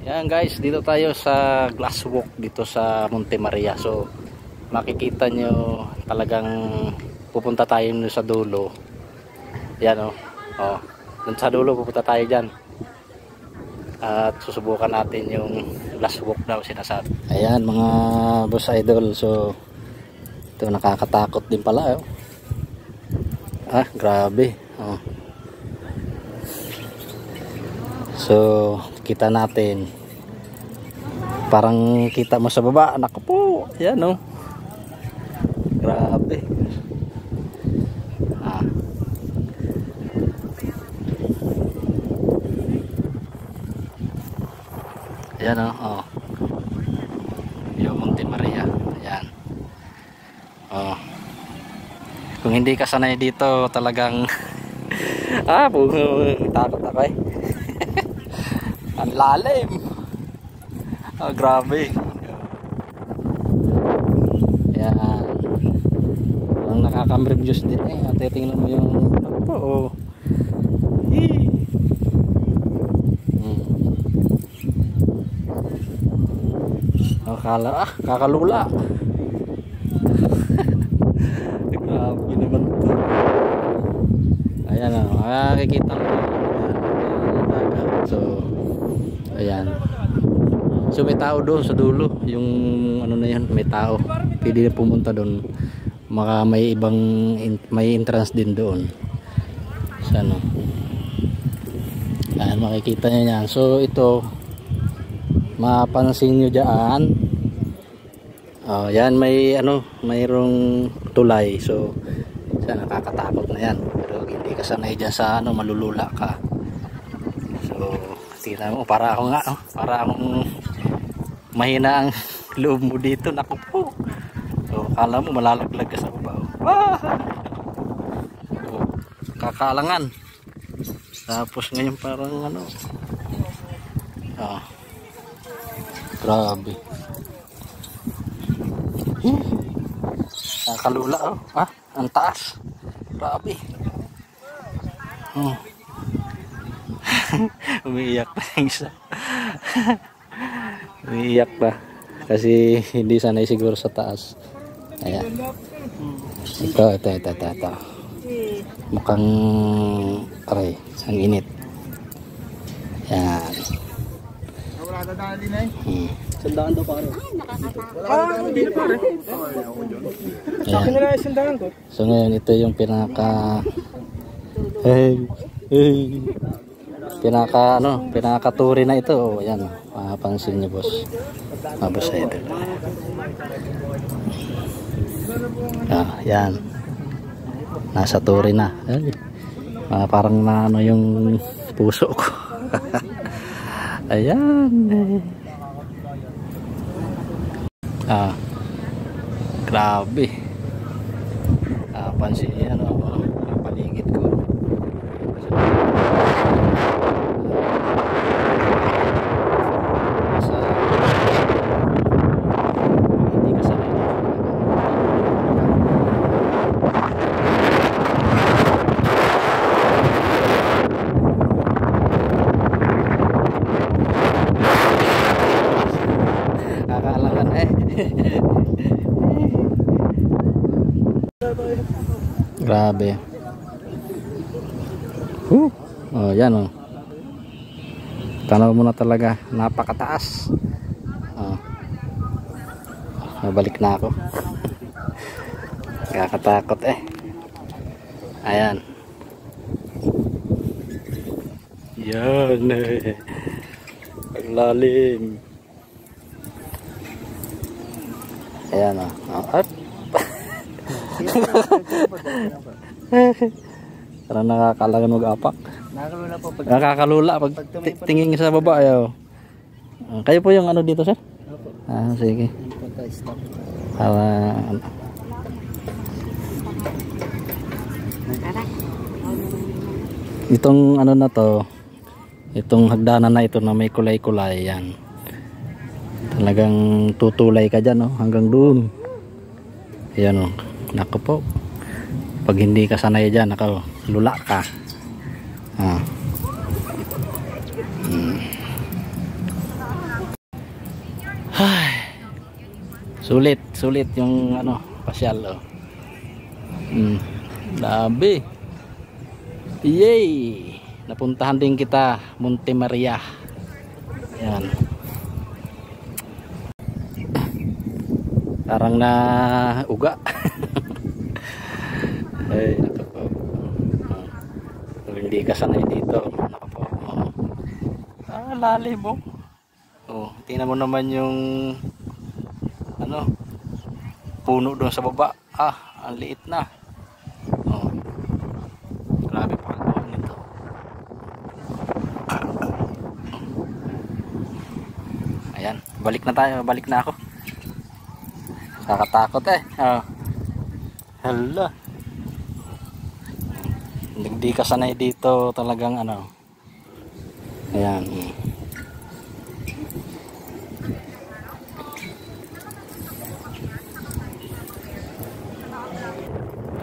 Yan guys, dito tayo sa glass walk dito sa Monte Maria. So makikita nyo talagang pupunta tayo sa dulo. Yan oh, dun sa dulo pupunta tayo dyan. At susubukan natin yung glass walk daw sinasabi. Ayan mga boss idol. So ito nakakatakot din pala oh. Ah, grabe oh. So kita natin, parang kita mo sa baba, anak ko po, yan o, grabe. Yan o, yung Monte Maria, yan kung hindi ka sanay dito talagang takot ako eh. Ang lalim. Grabe. Yan. Ang nakaka-reviews din eh. At tingnan mo yung ano po oh. Kakalula. Grabe naman to. Ayan o. Makikita mo. So ayan. So may tao doon sa dulo, yung ano na yan, may tao. Pwede na pumunta doon. May ibang may entrance din doon. So ano. Ayan, makikita niyo yan. So ito mapansin niyo diyan. Oh, yan may mayroong tulay. So sana nakakatakot na yan. Pero hindi ka sanay diyan sa malulula ka. So tingnan mo, para ako nga para akong mahina ang loob mo dito, naku po. So kala mo malalaglag ka sa baba. So, kakaalangan. Tapos ngayon parang grabe. Nakalula ang taas. Grabe. Umiiyak pa yung isa. Umiiyak pa kasi hindi sanay siguro sa taas. Ayan. Ito. Mukhang aray, ang init. Yan. Sandaan daw pare. Hindi pare. So ngayon ito yung pinakaturi na ito. Oh, yan. Mapapansin niyo boss. Boss ito. Yan. Nasa turi na. Parang yung puso ko. Ayan. Grabe. Pansin niyo ang paligid ko. Kakaalangan eh. Grabe. Oh, yan oh. Tanaw mo na talaga, napakataas. Mabalik na ako. Kakatakot eh. Ayan. Yan eh. Ang lalim. Ayan oh. Parang nakakalangan mag-apak. Nakakalula pag tingin sa baba ayaw. Kayo po yung dito sir? Sige. Itong na to, itong hagdanan na ito na may kulay-kulay yan. Talagang tutulay ka dyan hanggang doon. Ayan naku po. Pag hindi ka sanay dyan, nakalula ka. Ay, sulit yung ano, pasyal, oh. Labi. Yay! Napuntahan din kita, Monte Maria. Yan. Parang na uga. Ay, ito po. Hindi ka sanay dito. Ako po. Lalim mo. Tingnan mo naman yung ano, puno doon sa baba. Ang liit na. Grabe pa ang nito. Ayan, balik na tayo, balik na ako. Nakatakot eh. Hala. Hindi ka sanay dito talagang ano. Ayan.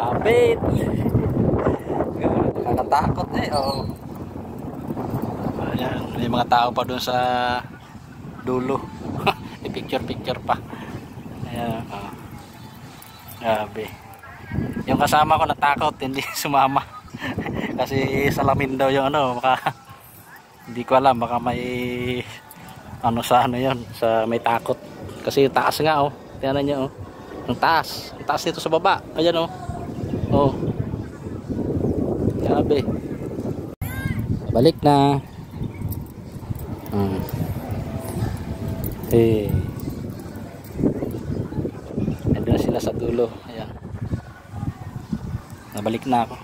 Kapit. Nakatakot eh. Ayan, may mga tao pa doon sa dulo. May picture pa. Ayan. Grabe. Yung kasama ko natakot, hindi sumama. Kasi salamin daw yung ano, hindi ko alam, baka may ano sa ano yon, sa may takot. Kasi taas nga tingnan niyo ang taas nito sa baba. Ayan grabe. Balik na. Nandun na sila sa dulo. Ayan, nabalik na ako.